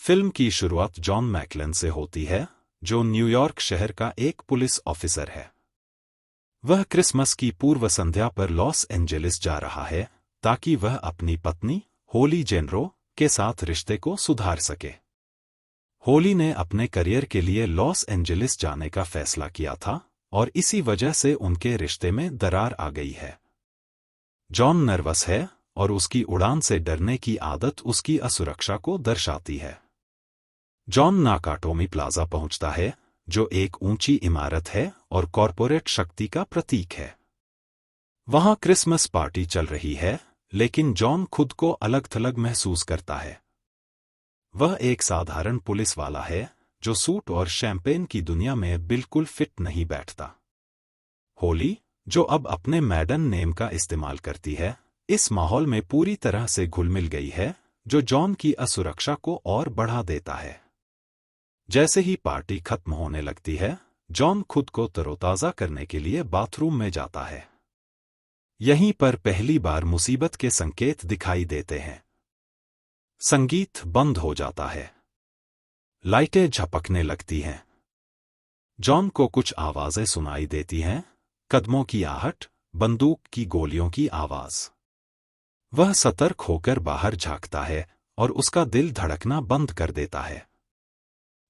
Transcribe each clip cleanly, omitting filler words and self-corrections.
Film की शुरुआत John मैकलन से होती है, जो न्यूयॉर्क शहर का एक पुलिस ऑफिसर है। वह क्रिसमस की पूर्व संध्या पर लॉस एंजेलिस जा रहा है ताकि वह अपनी पत्नी होली जेनरो के साथ रिश्ते को सुधार सके। होली ने अपने करियर के लिए लॉस एंजेलिस जाने का फैसला किया था और इसी वजह से उनके रिश्ते में दरार आ गई है। जॉन नर्वस है और उसकी उड़ान से डरने की आदत उसकी असुरक्षा को दर्शाती है। जॉन नाकाटोमी प्लाजा पहुंचता है, जो एक ऊंची इमारत है और कॉरपोरेट शक्ति का प्रतीक है। वहां क्रिसमस पार्टी चल रही है, लेकिन जॉन खुद को अलग-थलग महसूस करता है। वह एक साधारण पुलिस वाला है, जो सूट और शैंपेन की दुनिया में बिल्कुल फिट नहीं बैठता। होली, जो अब अपने मैडन नेम का इस्तेमाल करती है, इस माहौल में पूरी तरह से घुल-मिल गई है, जो जॉन की असुरक्षा को और बढ़ा देता है। जैसे ही पार्टी खत्म होने लगती है, जॉन खुद को तरोताजा करने के लिए बाथरूम में जाता है। यहीं पर पहली बार मुसीबत के संकेत दिखाई देते हैं। संगीत बंद हो जाता है। लाइटें झपकने लगती हैं। जॉन को कुछ आवाजें सुनाई देती हैं, कदमों की आहट, बंदूक की गोलियों की आवाज। वह सतर्क होकर बाहर झांकता है और उसका दिल धड़कना बंद कर देता है।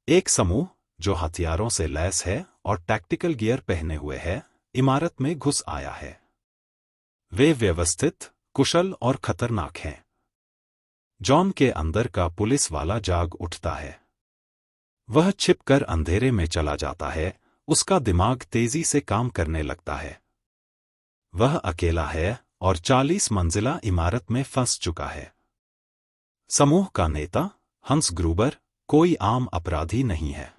एक समूह, जो हथियारों से लैस है और टैक्टिकल गियर पहने हुए है, इमारत में घुस आया है। वे व्यवस्थित, कुशल और खतरनाक हैं। जॉन के अंदर का पुलिस वाला जाग उठता है। वह छिपकर अंधेरे में चला जाता है, उसका दिमाग तेजी से काम करने लगता है। वह अकेला है और 40 मंजिला इमारत में फंस चुका है। समूह का नेता, हंस ग्रूबर, कोई आम अपराधी नहीं है।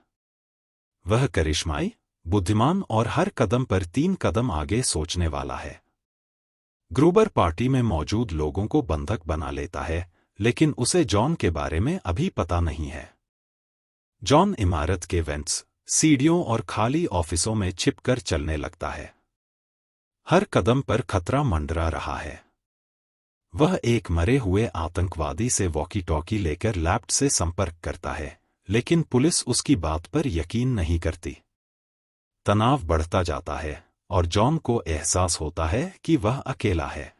वह करिश्माई, बुद्धिमान और हर कदम पर 3 कदम आगे सोचने वाला है। ग्रूबर पार्टी में मौजूद लोगों को बंधक बना लेता है, लेकिन उसे जॉन के बारे में अभी पता नहीं है। जॉन इमारत के वेंट्स, सीढ़ियों और खाली ऑफिसों में छिपकर चलने लगता है। हर कदम पर खतरा मंडरा रहा है। वह एक मरे हुए आतंकवादी से वॉकी टॉकी लेकर लैप्ट से संपर्क करता है, लेकिन पुलिस उसकी बात पर यकीन नहीं करती। तनाव बढ़ता जाता है और जॉन को एहसास होता है कि वह अकेला है।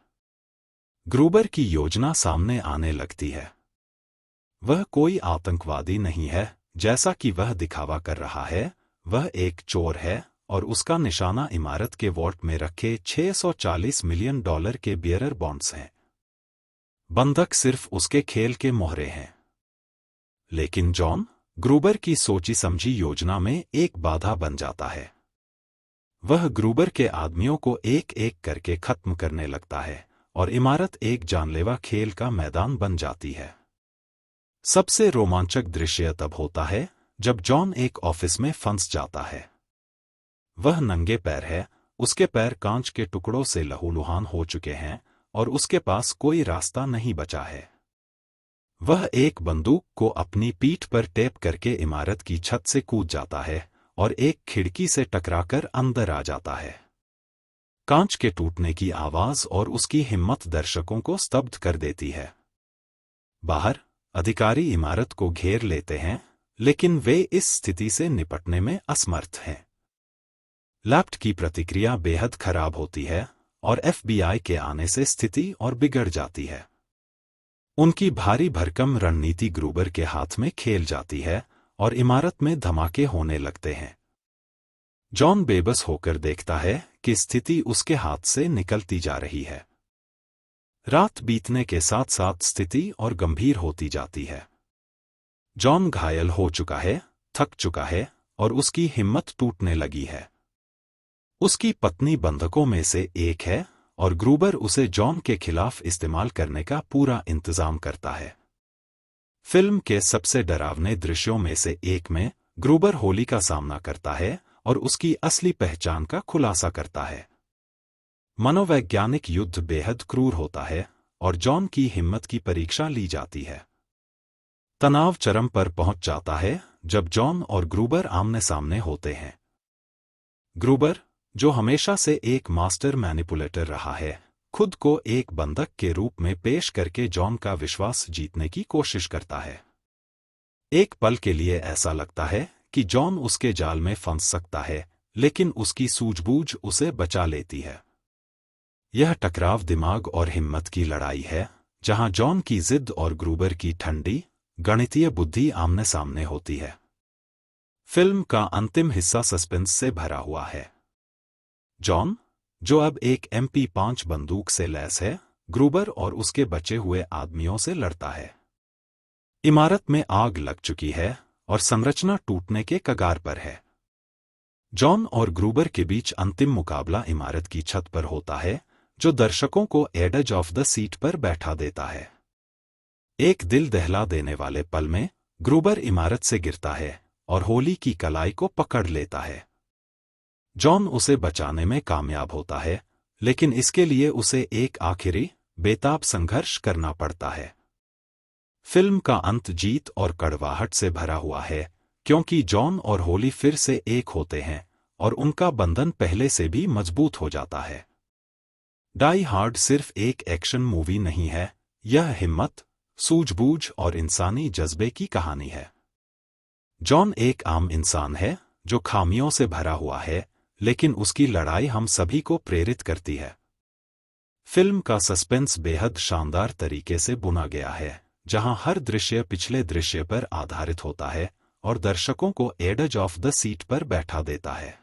ग्रूबर की योजना सामने आने लगती है। वह कोई आतंकवादी नहीं है, जैसा कि वह दिखावा कर रहा है। वह एक चोर है और उसका निशाना इमारत के वॉल्ट में रखे $640 मिलियन के बियरर बॉन्ड्स हैं। बंधक सिर्फ उसके खेल के मोहरे हैं। लेकिन जॉन, ग्रूबर की सोची समझी योजना में एक बाधा बन जाता है। वह ग्रूबर के आदमियों को एक-एक करके खत्म करने लगता है और इमारत एक जानलेवा खेल का मैदान बन जाती है। सबसे रोमांचक दृश्य तब होता है जब जॉन एक ऑफिस में फंस जाता है। वह नंगे पैर है, उसके पैर कांच के टुकड़ों से लहूलुहान हो चुके हैं और उसके पास कोई रास्ता नहीं बचा है। वह एक बंदूक को अपनी पीठ पर टेप करके इमारत की छत से कूद जाता है और एक खिड़की से टकराकर अंदर आ जाता है। कांच के टूटने की आवाज और उसकी हिम्मत दर्शकों को स्तब्ध कर देती है। बाहर, अधिकारी इमारत को घेर लेते हैं, लेकिन वे इस स्थिति से निपटने में असमर्थ हैं। लैप्ट की प्रतिक्रिया बेहद खराब होती है और FBI के आने से स्थिति और बिगड़ जाती है। उनकी भारी भरकम रणनीति ग्रूबर के हाथ में खेल जाती है और इमारत में धमाके होने लगते हैं। जॉन बेबस होकर देखता है कि स्थिति उसके हाथ से निकलती जा रही है। रात बीतने के साथ साथ स्थिति और गंभीर होती जाती है। जॉन घायल हो चुका है, थक चुका है और उसकी हिम्मत टूटने लगी है। उसकी पत्नी बंधकों में से एक है और ग्रूबर उसे जॉन के खिलाफ इस्तेमाल करने का पूरा इंतजाम करता है। फिल्म के सबसे डरावने दृश्यों में से एक में ग्रूबर होली का सामना करता है और उसकी असली पहचान का खुलासा करता है। मनोवैज्ञानिक युद्ध बेहद क्रूर होता है और जॉन की हिम्मत की परीक्षा ली जाती है। तनाव चरम पर पहुंच जाता है जब जॉन और ग्रूबर आमने सामने होते हैं। ग्रूबर, जो हमेशा से एक मास्टर मैनिपुलेटर रहा है, खुद को एक बंधक के रूप में पेश करके जॉन का विश्वास जीतने की कोशिश करता है। एक पल के लिए ऐसा लगता है कि जॉन उसके जाल में फंस सकता है, लेकिन उसकी सूझबूझ उसे बचा लेती है। यह टकराव दिमाग और हिम्मत की लड़ाई है, जहां जॉन की जिद और ग्रूबर की ठंडी, गणितीय बुद्धि आमने सामने होती है। फिल्म का अंतिम हिस्सा सस्पेंस से भरा हुआ है। जॉन, जो अब एक MP5 बंदूक से लैस है, ग्रूबर और उसके बचे हुए आदमियों से लड़ता है। इमारत में आग लग चुकी है और संरचना टूटने के कगार पर है। जॉन और ग्रूबर के बीच अंतिम मुकाबला इमारत की छत पर होता है, जो दर्शकों को एडज ऑफ द सीट पर बैठा देता है। एक दिल दहला देने वाले पल में ग्रूबर इमारत से गिरता है और होली की कलाई को पकड़ लेता है। जॉन उसे बचाने में कामयाब होता है, लेकिन इसके लिए उसे एक आखिरी, बेताब संघर्ष करना पड़ता है। फिल्म का अंत जीत और कड़वाहट से भरा हुआ है, क्योंकि जॉन और होली फिर से एक होते हैं और उनका बंधन पहले से भी मजबूत हो जाता है। डाई हार्ड सिर्फ एक एक्शन मूवी नहीं है, यह हिम्मत, सूझबूझ और इंसानी जज्बे की कहानी है। जॉन एक आम इंसान है जो खामियों से भरा हुआ है, लेकिन उसकी लड़ाई हम सभी को प्रेरित करती है। फिल्म का सस्पेंस बेहद शानदार तरीके से बुना गया है, जहां हर दृश्य पिछले दृश्य पर आधारित होता है और दर्शकों को एडज ऑफ द सीट पर बैठा देता है।